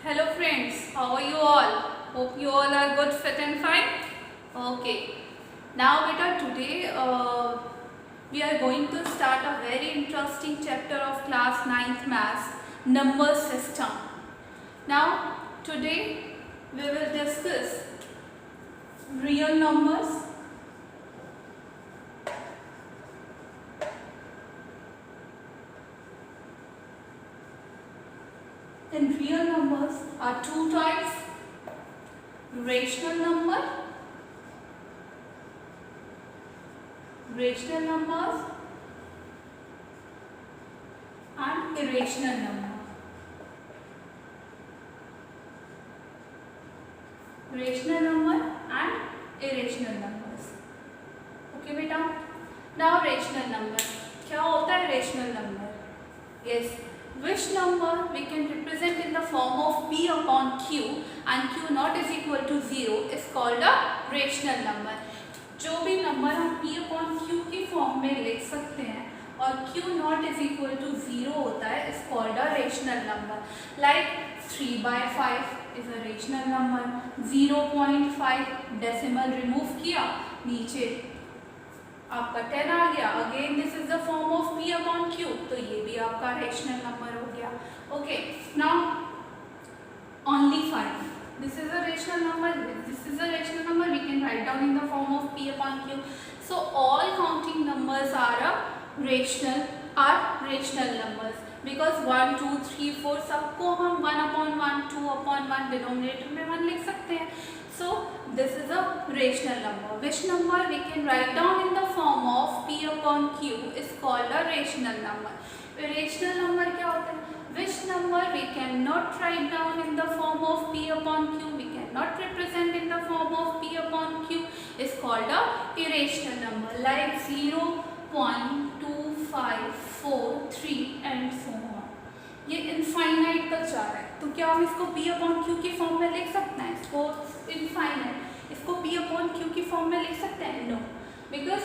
Hello friends, how are you all? Hope you all are good, fit and fine. Okay, now beta today we are going to start a very interesting chapter of class 9th maths, number system. Now today we will discuss real numbers, and real numbers are two types: rational numbers and irrational number. Rational number and irrational numbers. Okay बेटा, now rational number. क्या होता है rational number? Yes, which number we can represent in the form of p upon q and q not is equal to 0 is called a rational number. जो भी number हम p upon q की form में लिख सकते हैं और q not is equal to 0 होता है is called a rational number. Like 3/5 is a rational number. 0.5 decimal remove किया, नीचे आपका 10 आ गया. Again this is the form of p upon q, तो ये भी आपका रेशनल नंबर हो गया. Okay, now only 5. This is a rational number. This is a rational number. We can write down in the form of p upon q. So all counting numbers are rational numbers because 1, 2, 3, 4 सबको हम 1 upon 1, 2 upon 1 denominator में 1 लिख सकते हैं. So this is a rational number. Which number we can write down in the form of p upon q is called a rational number. Irrational number क्या होता है? Which number we cannot write down in the form of p upon q, we cannot represent in the form of p upon q is called a irrational number. Like 0.2543 and so on. ये infinite तक जा रहा है, तो क्या हम इसको p upon q की फॉर्म में लिख सकते हैं? इसको इनफाइनाइट इसको p अपॉन q की फॉर्म में लिख सकते हैं? No, because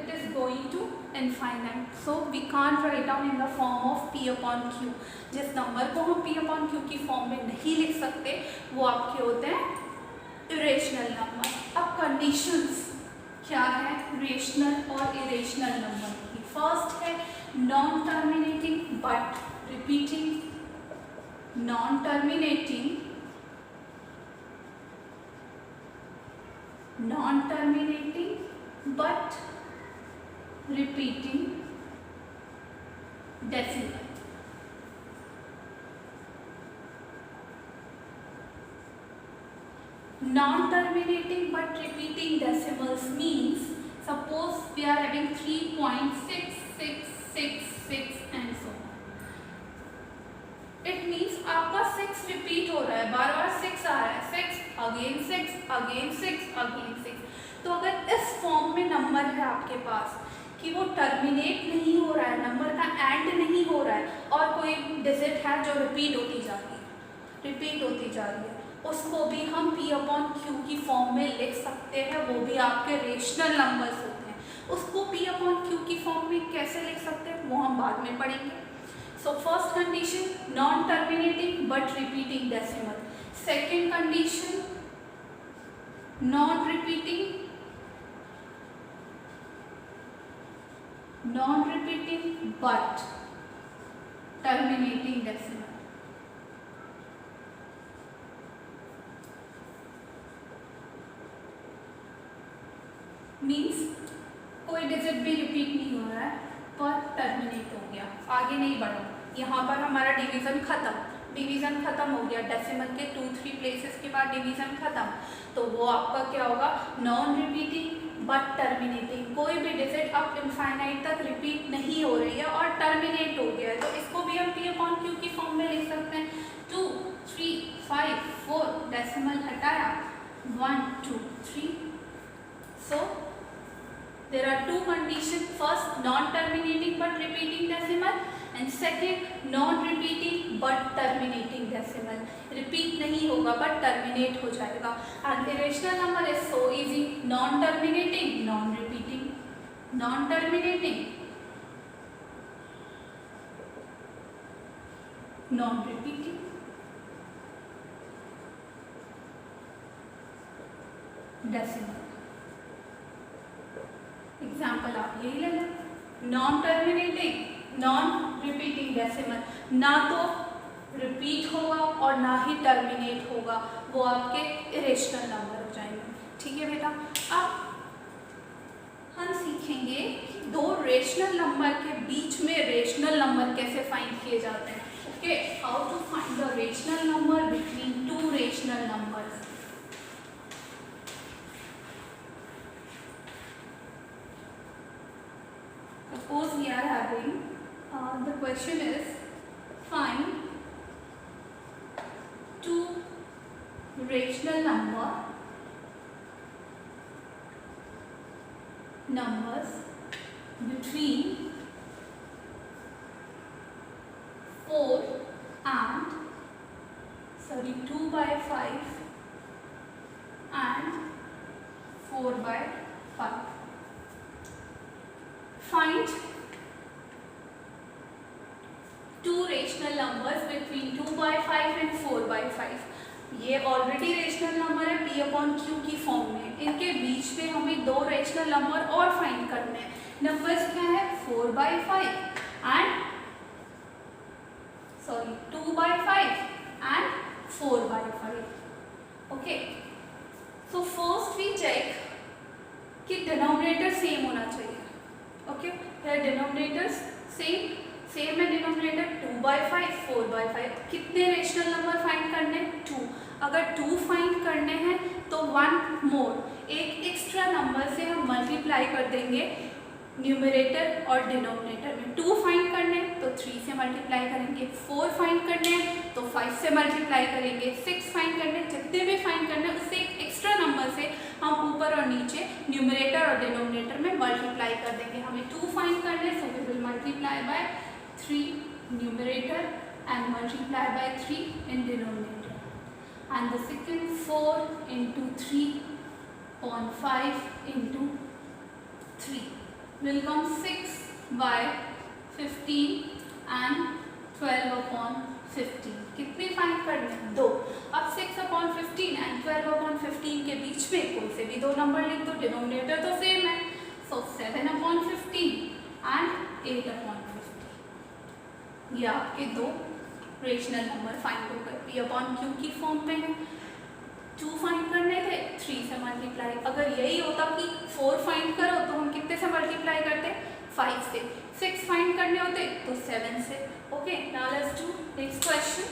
it is going to infinite, so we can't write down in the form of p upon q. जिस नंबर को हम p upon q की फॉर्म में नहीं लिख सकते वो आपके होते हैं irrational नंबर. अब कंडीशंस क्या है रेशनल और इरेशनल नंबर की? फर्स्ट है non terminating but repeating. Non terminating but repeating decimal. Non-terminating but repeating decimals means suppose we are having 3.6666 and so on. It means आपका 6 रिपीट हो रहा है, बार बार 6 आ रहा है, 6 अगेन 6 अगेन 6 अगेन 6. तो अगर इस फॉर्म में नंबर है आपके पास कि वो टर्मिनेट नहीं हो रहा है, नंबर का एंड नहीं हो रहा है और कोई डिजिट है जो रिपीट होती जा रही है, उसको भी हम p अपॉन q की फॉर्म में लिख सकते हैं. वो भी आपके रेशनल नंबर्स होते हैं. उसको p अपॉन q की फॉर्म में कैसे लिख सकते हैं वो हम बाद में पढ़ेंगे. So first condition non terminating but repeating decimal. Second condition non repeating but terminating decimal. Means कोई डिजिट भी रिपीट नहीं हो रहा है पर टर्मिनेट हो गया, आगे नहीं बढ़ा. यहाँ पर हमारा डिवीजन खत्म हो गया. डेसिमल के 2-3 प्लेसेस के बाद डिवीजन खत्म, तो वो आपका क्या होगा? Non repeating but terminating. कोई भी डिजिट अब इनफाइनाइट तक रिपीट नहीं हो रही है और टर्मिनेट हो गया है, तो इसको भी हम p अपॉन q की फॉर्म में लिख सकते हैं. 2, 3, 5, 4 डेसिमल हटाया, 1, 2, 3. सो there are two conditions. First, non-terminating but repeating decimal, and second, non-repeating but terminating decimal. Repeat नहीं होगा but terminate हो जाएगा. And irrational number is so easy. Non-terminating, non-repeating, non-terminating, non repeating decimal. Example आप यही ले लो, non terminating non repeating decimal, ना तो रिपीट होगा और ना ही टर्मिनेट होगा, वो आपके इरेशनल नंबर हो जाएंगे। ठीक है बेटा, अब हम सीखेंगे कि दो रेशनल नंबर के बीच में रेशनल नंबर कैसे फाइंड किए जाते हैं। Okay, how to find the rational number between two rational numbers. Suppose we are having the question is find two rational numbers between 4 and 2 by 5 and 4 by 5. Find two rational numbers between 2 by 5 and 4 by 5. ये already rational number है P upon Q की form में, इनके बीच में हमें दो rational number और find करने हैं। नंबर्स क्या है 4 by 5 and 2 by 5 and 4 by 5. Okay, so first we check कि डिनोमिनेटर सेम होना चाहिए। ओके, here denominators सेम है डिनोमिनेटर 2 by 5 4 by 5। कितने रेशनल नंबर फाइंड करने 2। अगर 2 फाइंड करने हैं तो 1 मोर एक एक्स्ट्रा नंबर से हम मल्टीप्लाई कर देंगे न्यूमरेटर और डिनोमिनेटर में। 2 फाइंड करने तो 3 से मल्टीप्लाई करेंगे, 4 फाइंड करने हैं तो 5 से मल्टीप्लाई करेंगे, 6 फाइंड करने, जितने भी फाइंड करने उससे एक एक्स्ट्रा नंबर से हम ऊपर और नीचे न्यूमरेटर और डिनोमिनेटर में मल्टीप्लाई कर देंगे। हमें 2 फाइंड करने, so we will multiply by 3 numerator and multiply by 3 in denominator, and the second 4 into 3 upon 5 into 3 will come 6 by 15 and 12 upon 15। कितने फाइंड करने 2। अब 6 upon 15 and 12 upon 15 के बीच में कोई से भी दो नंबर लिख दो, डिनोमिनेटर तो सेम है, so 7 upon 15 and 8 upon 15। ये आपके दो रेशनल नंबर फाइंड हो गए। P अपॉन Q की फॉर्म में है, 2 फाइंड करने थे 3 से मल्टीप्लाई। अगर यही होता कि 4 फाइंड करो तो हम कितने से मल्टीप्लाई करते 5 से, 6 फाइंड करने होते तो 7 से। Okay, now let's do next question.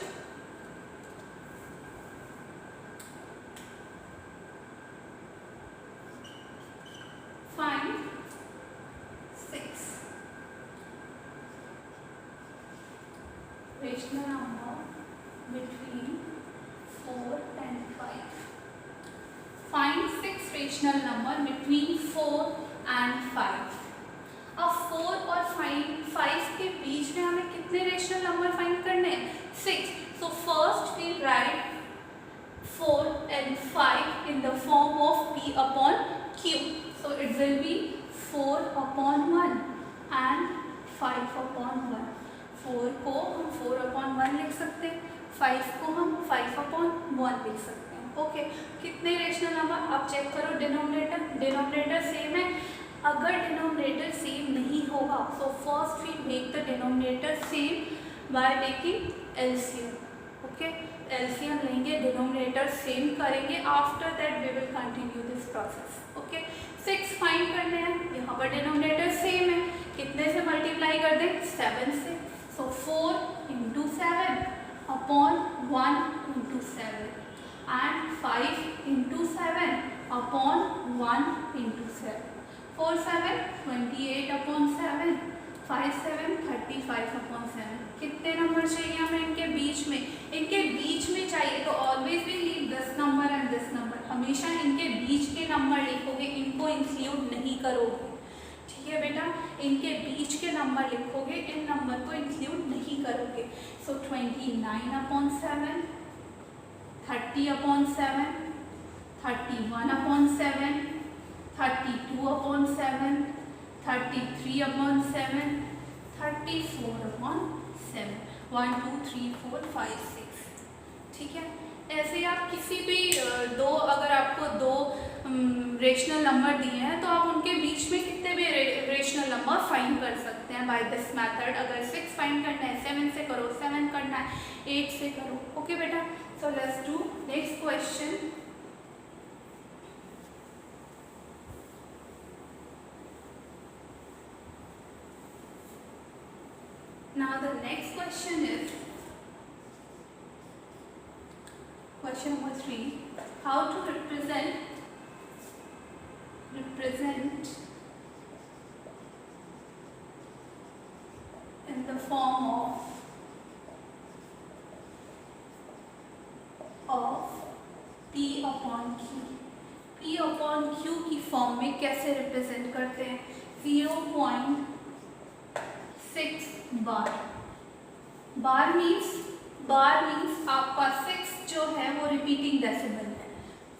Find 6 rational number between 4 and 5. Find 6 rational number between 4 and 5. अब 4 और 5 के बीच में हमें कितने रेशनल नंबर फाइंड करने हैं 6। So first we write 4 and 5 in the form of P upon Q. So it will be 4 upon 1 and 5 upon 1। 4 को हम 4 upon 1 लिख सकते हैं, 5 को हम 5 upon 1 लिख सकते हैं। ओके, कितने रेशनल नंबर आप चेक करो। डिनोमिनेटर सेम है। अगर डिनोमिनेटर सेम नहीं होगा so first we make the denominator same by taking LCM. Okay, LCM लेंगे, डिनोमिनेटर सेम करेंगे, after that we will continue this process. Okay, 6 find करने हैं, यहाँ पर डिनोमिनेटर सेम है, कितने से मल्टीप्लाई कर दें 7 से। So 4 into 7 upon 1 into 7 and 5 into 7 upon 1 into 7। 4 7 28 upon 7, 5 7 35 upon 7। कितने नंबर चाहिए हमें इनके बीच में? इनके बीच में चाहिए तो ऑलवेज भी leave this number and this number, हमेशा इनके बीच के नंबर लिखोगे, इनको इंक्लूड नहीं करोगे। ठीक है बेटा, इनके बीच के नंबर लिखोगे, इन नंबर को इंक्लूड नहीं करोगे। सो 29 upon 7, 30 upon 7, 31 upon 7, 32 upon 7, 33 upon 7, 34 upon 7। 1 2 3 4 5 6, ठीक है। ऐसे ही आप किसी भी अगर आपको दो रेशनल नंबर दिए हैं तो आप उनके बीच में कितने भी रेशनल नंबर फाइंड कर सकते हैं बाय दिस मेथड। अगर 6 फाइंड करना है 7 से करो, 7 करना है 8 से करो। ओके बेटा, so let's do next question. Now the next question is question number 3. How to represent in the form of P upon Q. P upon Q की फॉर्म में कैसे रिप्रेजेंट करते हैं? 0.6 बार। बार मीन्स आपका 6 जो है वो रिपीटिंग डेसिमल है।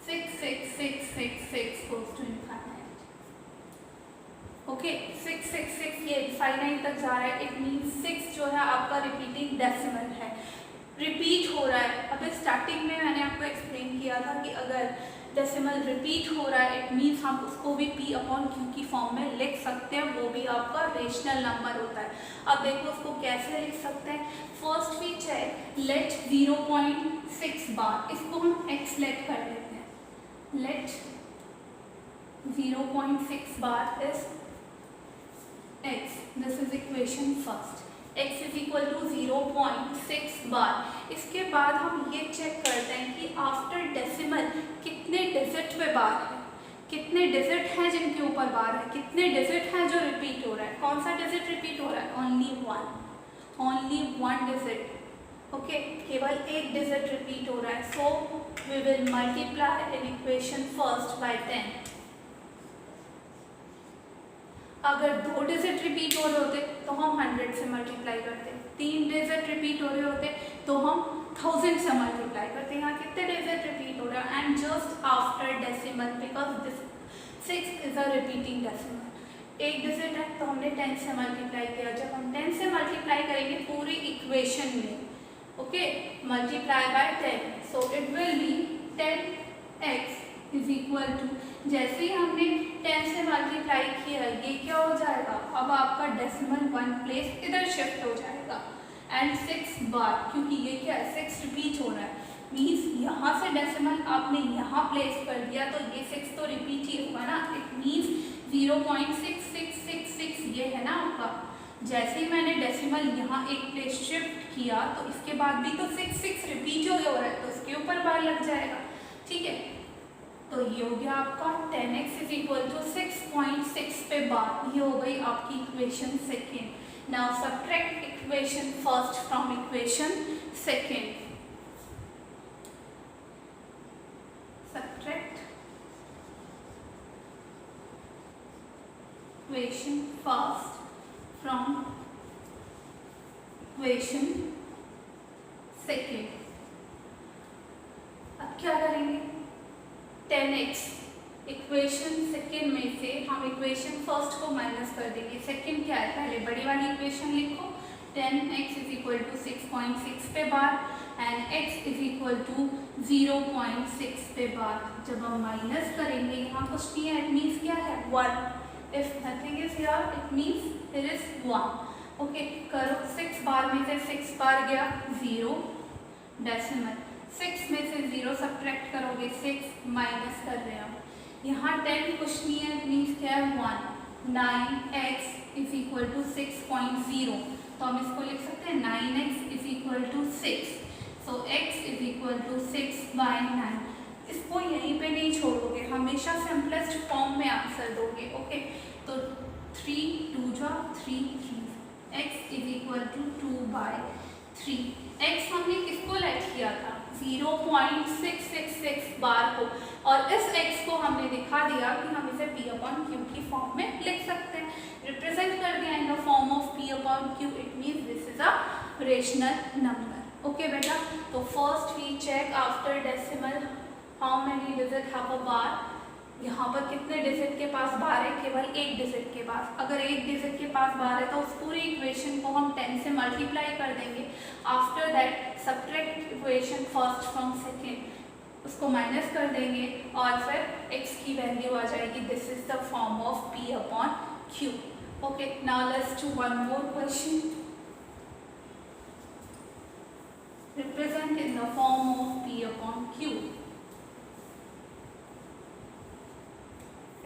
6 6 6 6 6 goes to infinite. ओके, 6 6 6 ये इनफाइनाइट तक जा रहा है। इट मीन्स 6 जो है आपका रिपीटिंग डेसिमल है, रिपीट हो रहा है। अभी स्टार्टिंग में मैंने आपको एक्सप्लेन किया था कि अगर डेसिमल रिपीट हो रहा है इट मीन्स हम उसको भी P अपॉन Q की फॉर्म में लिख सकते हैं, वो भी आपका रेशनल नंबर होता है। अब देखो उसको कैसे लिख सकते हैं। First we check let 0.6 bar, इसको हम x लेट कर लेते हैं। Let 0.6 bar is x, this is equation first. x is equal to 0.6 bar. इसके बाद हम ये चेक करते हैं कि आफ्टर डेसिमल कितने डिजिट पे बार है, कितने डिजिट हैं जिनके ऊपर बार है, कितने डिजिट हैं जो रिपीट हो रहा है। कौन सा डिजिट रिपीट हो रहा है? Only one digit. ओके, केवल एक डिजिट रिपीट हो रहा है। So we will multiply in equation first by 10। अगर 2 डिजिट रिपीट हो रहे होते तो हम 100 से मल्टीप्लाई करते, 3 डिजिट रिपीट हो रहे होते तो हम 1000 से मल्टीप्लाई करते। यहाँ कितने डिजिट रिपीट हो रहा है? And just after decimal, because this 6 is a repeating decimal. एक डिजिट है तो हमने 10 से मल्टीप्लाई किया। जब हम 10 से मल्टीप्लाई करेंगे पूरी इक्वेशन में, okay, multiply by 10, so it will be 10x is equal to, जैसे ही हमने 10 से मल्टीप्लाई किया ये क्या हो जाएगा? अब आपका डेसिमल 1 प्लेस इधर शिफ्ट हो जाएगा। एंड 6 बार, क्योंकि ये क्या है 6 रिपीट हो रहा है, मीन्स यहाँ से डेसिमल आपने यहाँ प्लेस कर दिया तो ये 6 तो रिपीट ही होगा ना। इट मीन्स 0.6666 ये है ना आपका। जैसे ही मैंने डेसिमल यहाँ एक प्लेस शिफ्ट किया तो इसके बाद भी तो 6 रिपीट हो रहा है तो इसके ऊपर बार लग जाएगा, ठीक है। तो ये हो गया आपका 10x इज इक्वल टू 6.6 पे बार। ये हो गई आपकी equation second. Now subtract equation first from equation second. Subtract equation first from equation second. अब क्या करेंगे? 10x इक्वेशन सेकेंड में से हम इक्वेशन फर्स्ट को माइनस कर देंगे। सेकेंड क्या है? पहले बड़ी वाली इक्वेशन लिखो। 10x इज इक्वल टू 6.6 पे bar and x is equal to 0.6 पे बार। जब हम माइनस करेंगे यहाँ कुछ नहीं है, इट मीन्स क्या है? 1। If nothing is here it means there is 1। Okay, करो। 6 बार में से 6 बार गया 0 डेसिमल, 6 में से 0 सब्ट्रैक्ट करोगे 6 माइनस कर रहे हो। यहाँ 10 कुछ नहीं है, मीन्स क्या है? 1। 9x इज इक्वल टू 6.0, तो हम इसको लिख सकते हैं 9x is equal to 6। So x is equal to 6/9। इसको यहीं पे नहीं छोड़ोगे, हमेशा सिंपलेस्ट फॉर्म में आंसर दोगे। ओके, तो 3 2 जा 3 3, x is equal to 2/3। x हमने किसको लेट किया था? 0.666 बार को, और इस x को हमने दिखा दिया कि हम इसे P अपॉन Q की फॉर्म में लिख सकते हैं। रिप्रेजेंट कर दिया in the form of P upon Q, it means this is a rational number. Okay बेटा, तो first we check after decimal how many digit have a bar. यहाँ पर कितने डिजिट के पास बार है? केवल एक डिजिट के पास। अगर एक डिजिट के पास बार है तो उस पूरी इक्वेशन को हम 10 से मल्टीप्लाई कर देंगे। After that subtract equation first from second, उसको माइनस कर देंगे और फिर x की वैल्यू आ जाएगी। This is the form of p upon q। Okay, now let's do one more question. Represent in the form of p upon q।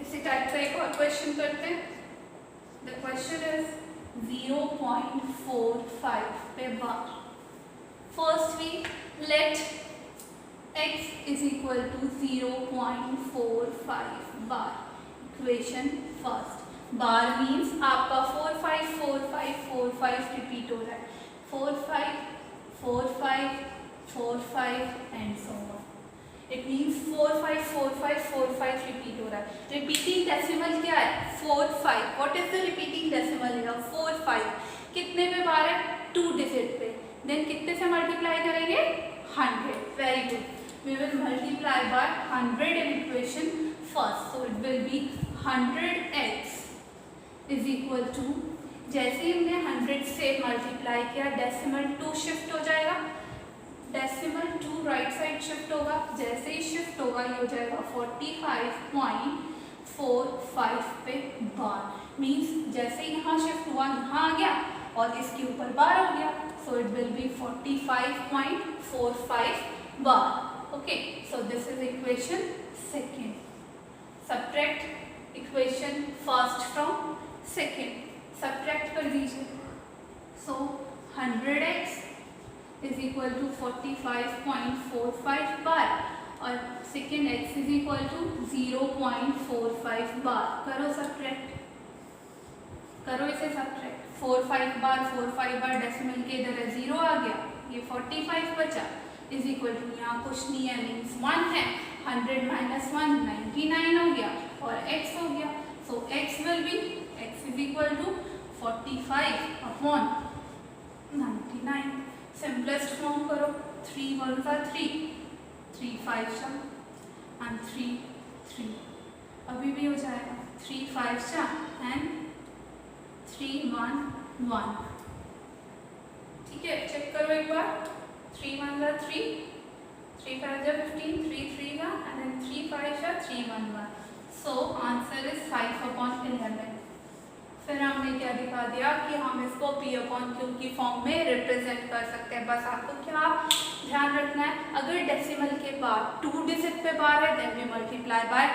इसी type का एक और क्वेश्चन करते हैं। द क्वेश्चन इज 0.45 पे bar. First we let x is equal to 0.45 bar. Equation first, bar means आपका 45 45 45 repeat हो रहा है, 45 45 45 and so on. It means 45 45 45 repeat हो रहा है। रिपीटिंग डेसिमल क्या है? 45। What is the repeating decimal है? 45। कितने पे बार है? 2 डिजिट पे। देन कितने से मल्टीप्लाई करेंगे? 100। Very good. We will multiply by 100 in equation first. So it will be 100x is equal to, जैसे ही हमने 100 से मल्टीप्लाई किया डेसिमल 2 शिफ्ट हो जाएगा, डेसिमल 2 राइट साइड शिफ्ट होगा। जैसे ही शिफ्ट होगा ये हो जाएगा 45.45 पे बार। मीन्स जैसे यहाँ शिफ्ट हुआ यहाँ आ गया और इसके ऊपर बार हो गया। सो it will B 45.45 bar. Okay, so this is equation second. Subtract equation first from second. Subtract कर दीजिए। So 100x is equal to 45.45 बार और second x is equal to 0.45 बार। करो subtract, करो इसे subtract। 45 बार डेसिमल के इधर है 0 आ गया, ये 45 बचा इज इक्वल टू, यहाँ कुछ नहीं है मीन्स 1 है, 100 माइनस 1 99 हो गया और x हो गया। So x will be, x is equal to 45 upon 99। Simplest form करो, 3 1 का 3, 3 5 सा एंड 3 3, अभी भी हो जाएगा 3 5 सा एंड 3 1 1। ठीक है, चेक करो एक बार। 3 1 का 3, 3 5 का 15, 3 3 का and then 3 5 का 3 1 1। So answer is 5 upon 11। फिर हमने क्या दिखा दिया कि हम इसको p upon q की फॉर्म में रिप्रेजेंट कर सकते हैं। बस आपको क्या ध्यान रखना है, अगर डेसिमल के बाद 2 डिजिट पे बार है then we multiply by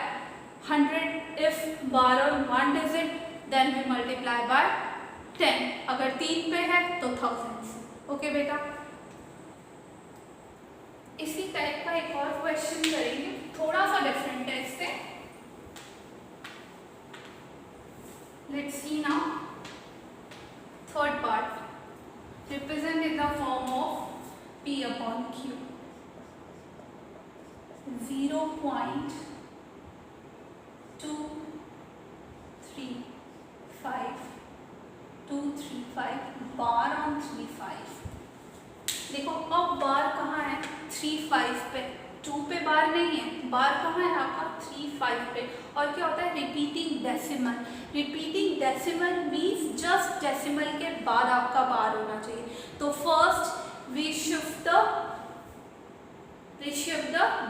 100। If bar on 1 digit then we multiply by 10। अगर 3 पे है तो 1000। ओके बेटा, इसी टाइप का एक और क्वेश्चन करेंगे, थोड़ा सा डिफरेंट है इससे। Let's see now third part. Represent in the form of p upon q। 0.235235 bar on 35। देखो अब बार कहाँ है? 3 5 पे, 2 पे बार नहीं है, बार कहाँ है आपका? 3 5 पे। और क्या होता है? Repeating decimal. Repeating decimal means just decimal के बाद आपका बार होना चाहिए। तो first we shift the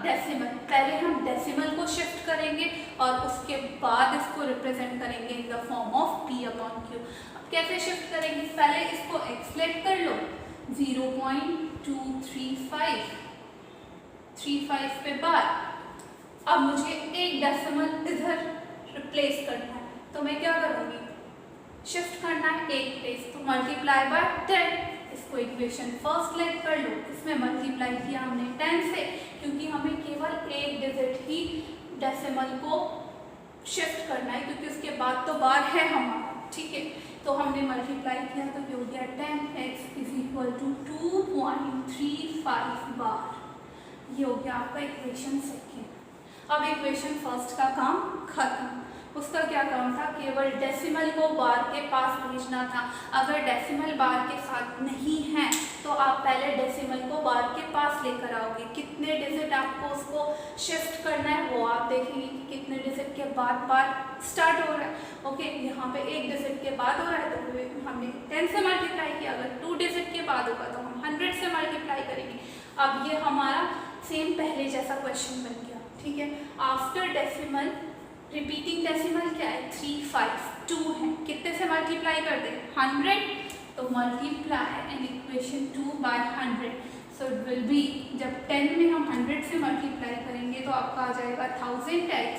decimal. पहले हम डेसिमल को शिफ्ट करेंगे और उसके बाद इसको रिप्रेजेंट करेंगे इन the form of p upon q। अब कैसे शिफ्ट करेंगे? पहले इसको एक्सप्लेन कर लो। 0.2335 पे बार। अब मुझे एक डेसिमल इधर रिप्लेस करना है, तो मैं क्या करूँगी? शिफ्ट करना है एक प्लेस, तो मल्टीप्लाई बाय 10। इसको इक्वेशन फर्स्ट लेट कर लो। इसमें मल्टीप्लाई किया हमने 10 से, क्योंकि हमें केवल एक डिजिट ही डेसिमल को शिफ्ट करना है, क्योंकि उसके बाद तो बार है हमारा। ठीक है, तो हमने मल्टीप्लाई किया तो ये हो गया 10x इज इक्वल टू 2.35 बार। ये हो गया आपका इक्वेशन सेकेंड। अब इक्वेशन फर्स्ट का काम खत्म। उसका क्या काम था? केवल डेसिमल को बार के पास भेजना था। अगर डेसिमल बार के साथ नहीं है तो आप पहले डेसिमल को बार के पास लेकर आओगे, कितने डिजिट आपको उसको शिफ्ट करना है वो आप देखेंगे कि कितने डिजिट के बाद बार स्टार्ट हो रहा है। ओके, यहाँ पे 1 डिजिट के बाद हो रहा है तो हमने 10 से मल्टीप्लाई किया, अगर 2 डिजिट के बाद होगा तो हम 100 से मल्टीप्लाई करेंगे। अब ये हमारा सेम पहले जैसा क्वेश्चन बन गया, ठीक है। आफ्टर डेसिमल रिपीटिंग डेसिमल क्या है, 3, 5, 2 है, कितने से मल्टीप्लाई कर दें, 100, तो multiply an equation 2 by 100, so it will be, जब 10 में हम 100 से मल्टीप्लाई करेंगे तो आपका आ जाएगा 1000x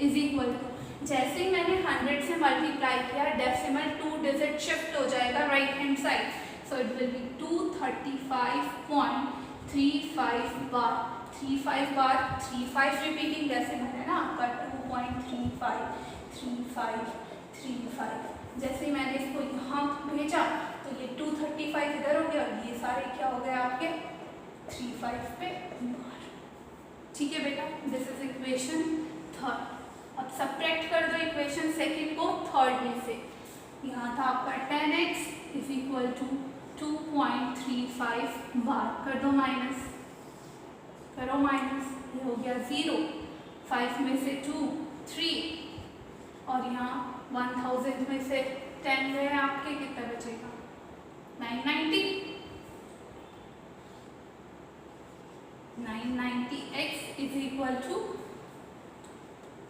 इज इक्वल टू, जैसे ही मैंने 100 से मल्टीप्लाई किया डेसिमल 2 डिजिट शिफ्ट हो जाएगा right hand side, so it will B 235.35 bar, 35 bar, 35 repeating decimal है ना आपका, 2.353535। जैसे ही मैंने इसको यहाँ भेजा तो ये 235 इधर हो गया और ये सारे क्या हो गए आपके 35 पे बार, ठीक है बेटा। This is equation third. अब सब्ट्रैक्ट कर दो इक्वेशन सेकंड को थर्ड में से, यहाँ था आपका 10x इज इक्वल टू 2.35 बार, कर दो माइनस, करो माइनस, ये हो गया 0, 5 में से 2 3 और यहाँ 1000 में से 10 गए आपके, कितना बचेगा 990, 990x is equal to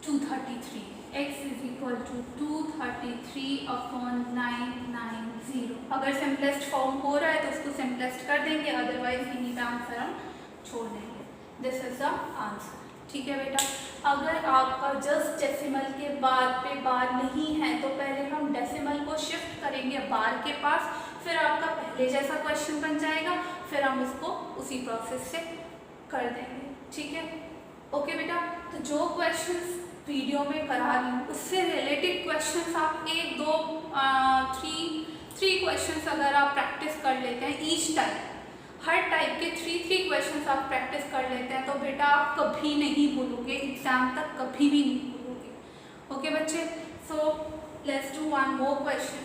233, x is equal to 233/990। अगर सिंपलेस्ट फॉर्म हो रहा है तो उसको सिंपलेस्ट कर देंगे, अदरवाइज यहीं पे आंसर हम छोड़ देंगे। दिस इज द आंसर, ठीक है बेटा। अगर आपका जस्ट डेसिमल के बाद पे बार नहीं है तो पहले हम डेसिमल को शिफ्ट करेंगे बार के पास, फिर आपका पहले जैसा क्वेश्चन बन जाएगा, फिर हम उसको उसी प्रोसेस से कर देंगे, ठीक है। ओके बेटा, तो जो क्वेश्चंस वीडियो में करा रही हूँ उससे रिलेटेड क्वेश्चंस आप 1, 2, 3 क्वेश्चंस अगर आप प्रैक्टिस कर लेते हैं ईच टाइम, हर टाइप के 3 क्वेश्चंस आप प्रैक्टिस कर लेते हैं तो बेटा आप कभी नहीं भूलोगे, एग्जाम तक कभी भी नहीं भूलोगे। ओके बच्चे, so let's do one more question.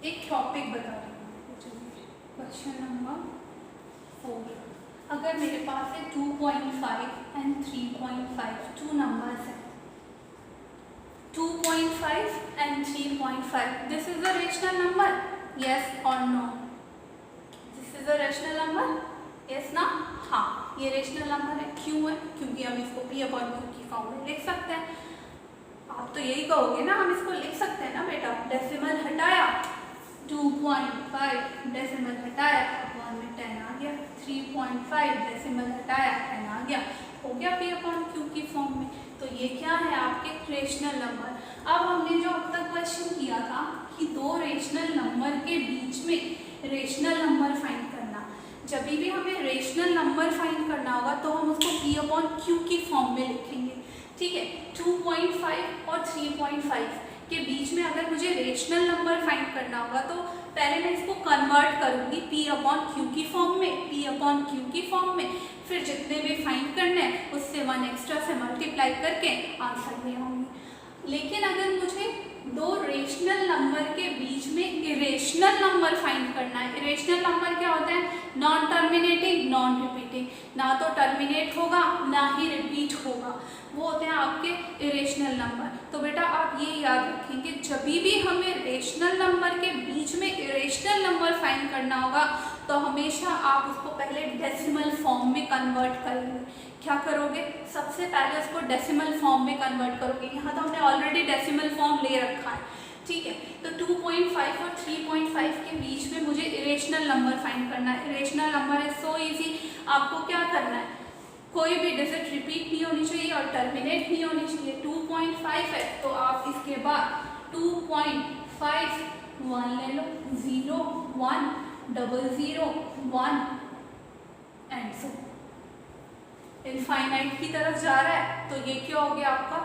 एक टॉपिक बता रही हूँ, क्वेश्चन नंबर 4। अगर मेरे पास है 2.5 एंड 3.5, 2 नंबर्स हैं, 2.5 and 3.5, this is a rational number, yes और no? This is a rational number, yes ना? हाँ, ये रेशनल नंबर है। क्यों है? क्योंकि हम इसको P/Q की फॉर्म में लिख सकते हैं। आप तो यही कहोगे ना, हम इसको लिख सकते हैं ना बेटा, डेसिमल हटाया 2.5, डेसिमल हटाया 1 में 10 आ गया, 3.5 डेसिमल हटाया 10 आ गया, हो गया P/Q की फॉर्म में। तो ये क्या है आपके रेशनल नंबर। अब हमने जो अब तक क्वेश्चन किया था कि 2 रेशनल नंबर के बीच में रेशनल नंबर फाइंड करना, जब भी हमें रेशनल नंबर फाइंड करना होगा तो हम उसको P/Q की फॉर्म में लिखेंगे, ठीक है। 2.5 और 3.5 के बीच में अगर मुझे रेशनल नंबर फाइंड करना होगा तो पहले मैं इसको कन्वर्ट करूंगी P/Q की फॉर्म में, P/Q की फॉर्म में, फिर जितने भी फाइंड करने हैं उससे 1 एक्स्ट्रा से मल्टीप्लाई करके आंसर ले आऊंगी। लेकिन अगर मुझे 2 रेशनल नंबर के बीच में इरेशनल नंबर फाइंड करना है, इरेशनल नंबर क्या होता है? नॉन टर्मिनेटिंग, नॉन रिपीटिंग, ना तो टर्मिनेट होगा ना ही रिपीट होगा, वो होते हैं आपके इरेशनल नंबर। तो बेटा आप ये याद रखेंगे, जब भी हमें रेशनल नंबर के बीच में इरेशनल नंबर फाइंड करना होगा तो हमेशा आप उसको पहले डेसिमल फॉर्म में कन्वर्ट करेंगे। क्या करोगे? सबसे पहले उसको डेसिमल फॉर्म में कन्वर्ट करोगे। यहाँ तो हमने ऑलरेडी डेसिमल फॉर्म ले रखा है, ठीक है। तो 2.5 और 3.5 के बीच में मुझे इरेशनल नंबर फाइंड करना है। Irrational number is so easy, आपको क्या करना है, कोई भी डिजिट रिपीट नहीं होनी चाहिए और टर्मिनेट नहीं होनी चाहिए। 2.5 है तो आप इसके बाद 2.5 1 ले लो, 0 1 00 1 एंड सो इनफाइनाइट की तरफ जा रहा है। तो ये क्या हो गया आपका,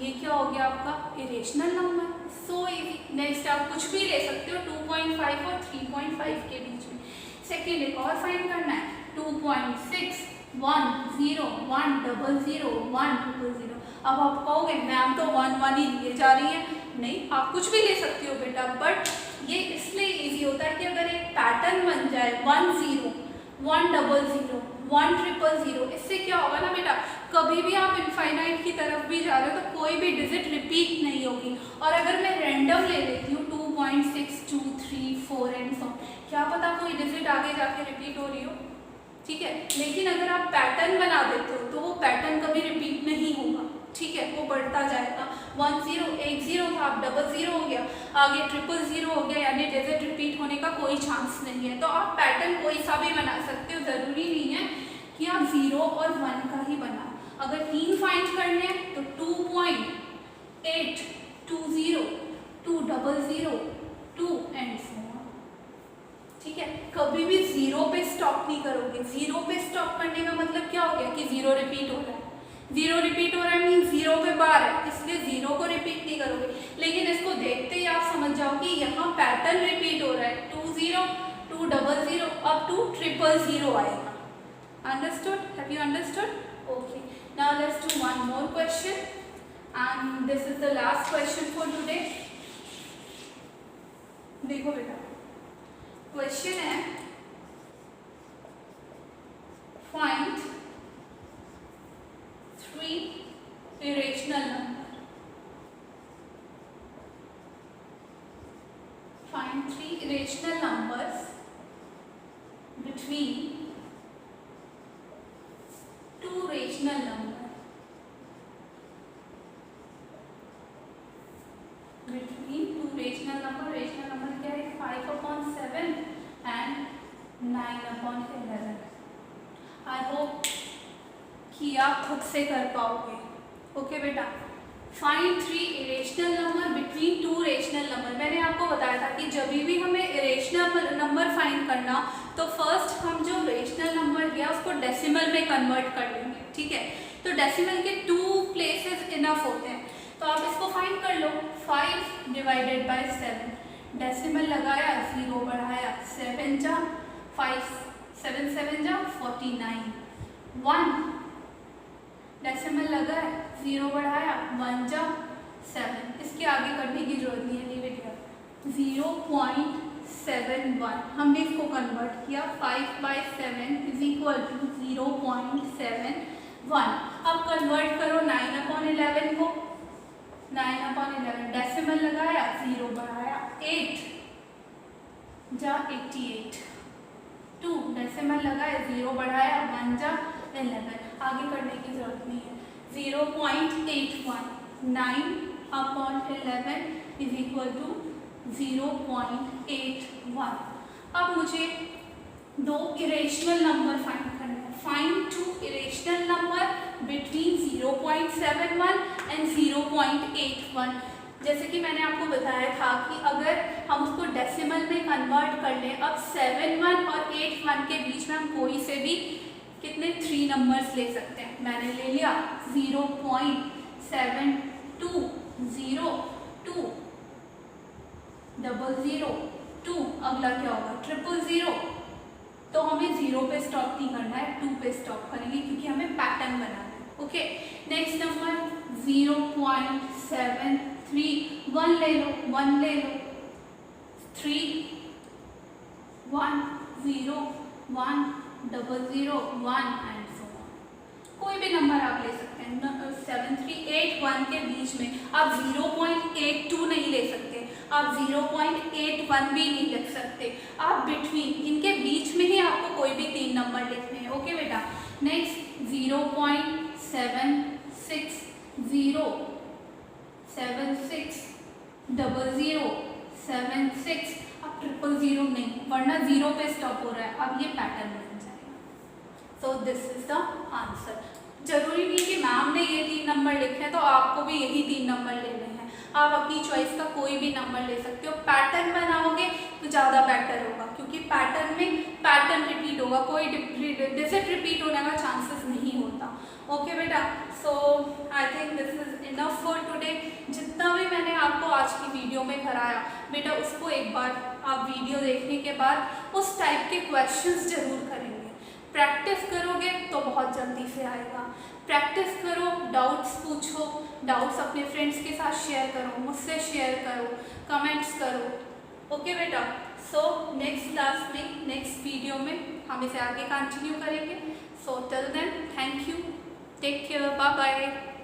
ये क्या हो गया आपका irrational number. So easy. Next आप कुछ भी ले सकते हो 2.5 और 3.5 के बीच में। सेकेंड एक और फाइंड करना है 2.6 1 0 1 0 0 1 0 0। अब आप कहोगे मैम तो 1 1 ही लिए जा रही है, नहीं आप कुछ भी ले सकती हो बेटा, बट ये इसलिए इजी होता है कि अगर एक पैटर्न बन जाए 1 0 1 0 0 1 0 0, इससे क्या होगा ना बेटा, कभी भी आप इनफाइनाइट की तरफ भी जा रहे हो तो कोई भी डिजिट रिपीट नहीं होगी। और अगर मैं रैंडम ले लेती हूँ 2.6 2 3 4 एंड सो, क्या पता कोई डिजिट आगे जाके रिपीट हो रही हो, ठीक है। लेकिन अगर आप पैटर्न बना देते हो तो वो पैटर्न कभी रिपीट नहीं होगा, ठीक है, वो बढ़ता जाएगा। 1 0 1 0 था, अब 0 0 हो गया, आगे 0 0 हो गया, यानी डिजिट रिपीट होने का कोई चांस नहीं है। तो आप पैटर्न कोई सा भी बना सकते हो, ज़रूरी नहीं है कि आप 0 और 1 का ही बनाओ। अगर 3 फाइंड करने हैं तो 2.8 2 0 2 0 0 2 एंड सो ऑन, ठीक है। कभी भी 0 पे स्टॉप नहीं करोगे। 0 पे स्टॉप करने का मतलब क्या हो गया कि 0 रिपीट हो रहा है, 0 रिपीट हो रहा है मीन 0 पे बार है, इसलिए 0 को रिपीट नहीं करोगे। लेकिन इसको देखते ही आप समझ जाओ कि यहाँ पैटर्न रिपीट हो रहा है, 2 0 2 0 0 अप टू 0 0 आएगा। Understood? Have you understood? Okay. Now let's do one more question, and this is the last question for today. देखो बेटा, क्वेश्चन है find 3 irrational number. Find 3 irrational numbers between 2 rational number. Between 2 rational number. Rational number क्या है? 5/7 and 9/11. I hope कि आप खुद से कर पाओगे। ओके बेटा, find 3 irrational number between 2 rational number. मैंने आपको बताया था कि जब भी हमें इरेशनल नंबर फाइंड करना तो फर्स्ट हम जो रेशनल नंबर लिया उसको डेसिमल में कन्वर्ट कर लेंगे, ठीक है। तो डेसिमल के 2 प्लेसेस इनफ होते हैं, तो आप इसको फाइंड कर लो। 5 डिवाइडेड बाय 7, डेसिमल लगाया 0 बढ़ाया 7 जा 5 7 7 जा 49, 1 डेसिमल लगा 0 बढ़ाया 1 जा 7, इसके आगे करने की जरूरत नहीं है, लीव इट हियर। 0.71 हमने इसको कन्वर्ट किया, 5/7 इज इक्वल टू 0.71। अब कन्वर्ट करो 9/11 को, 9/11 डेसिमल लगाया 0 बढ़ाया 8 जा 88, 2 डेसिमल लगाया 0 बढ़ाया 1 जा 11, आगे करने की जरूरत नहीं है। 0.81 9/11 इज इक्वल टू 0.81। अब मुझे 2 इरेशनल नंबर फाइंड करना है। Find 2 irrational number between 0.71 and 0.81। जैसे कि मैंने आपको बताया था कि अगर हम उसको डेसिमल में कन्वर्ट कर लें, अब 71 और 81 के बीच में हम कोई से भी कितने 3 नंबर्स ले सकते हैं। मैंने ले लिया 0.7202 002, अगला क्या होगा 000। तो हमें 0 पे स्टॉप नहीं करना है, 2 पे स्टॉप करेंगे क्योंकि हमें पैटर्न बनाना है। ओके, नेक्स्ट नंबर 0.73, 1 ले लो 1 ले लो, 3 1 0 1 0 1 एंड सो ऑन। कोई भी नंबर आप ले सकते हैं। 7381 के बीच में आप 0.82 नहीं ले सकते, आप 0.81 भी नहीं लिख सकते, आप बिटवीन इनके बीच में ही आपको कोई भी 3 नंबर लिखने हैं। ओके बेटा, नेक्स्ट 0.76 0 76 00 76, अब 000 नहीं, वरना 0 पे स्टॉप हो रहा है, अब ये पैटर्न बन जाएगा। So this is the answer. जरूरी नहीं कि मैम ने ये 3 नंबर लिखे हैं तो आपको भी यही 3 नंबर लेने हैं, आप अपनी चॉइस का कोई भी नंबर ले सकते हो। पैटर्न बनाओगे तो ज़्यादा बेटर होगा क्योंकि पैटर्न में पैटर्न रिपीट होगा, कोई डिजिट रिपीट होने का चांसेस नहीं होता। ओके बेटा, so I think this is enough for today. जितना भी मैंने आपको आज की वीडियो में कराया बेटा उसको एक बार आप वीडियो देखने के बाद उस टाइप के क्वेश्चंस जरूर करेंगे। प्रैक्टिस करोगे तो बहुत जल्दी से आएगा। प्रैक्टिस करो, डाउट्स पूछो, डाउट्स अपने फ्रेंड्स के साथ शेयर करो, मुझसे शेयर करो, कमेंट्स करो। ओके बेटा, सो नेक्स्ट क्लास में, नेक्स्ट वीडियो में हम इसे आगे कंटिन्यू करेंगे। So till then, thank you, take care, bye bye.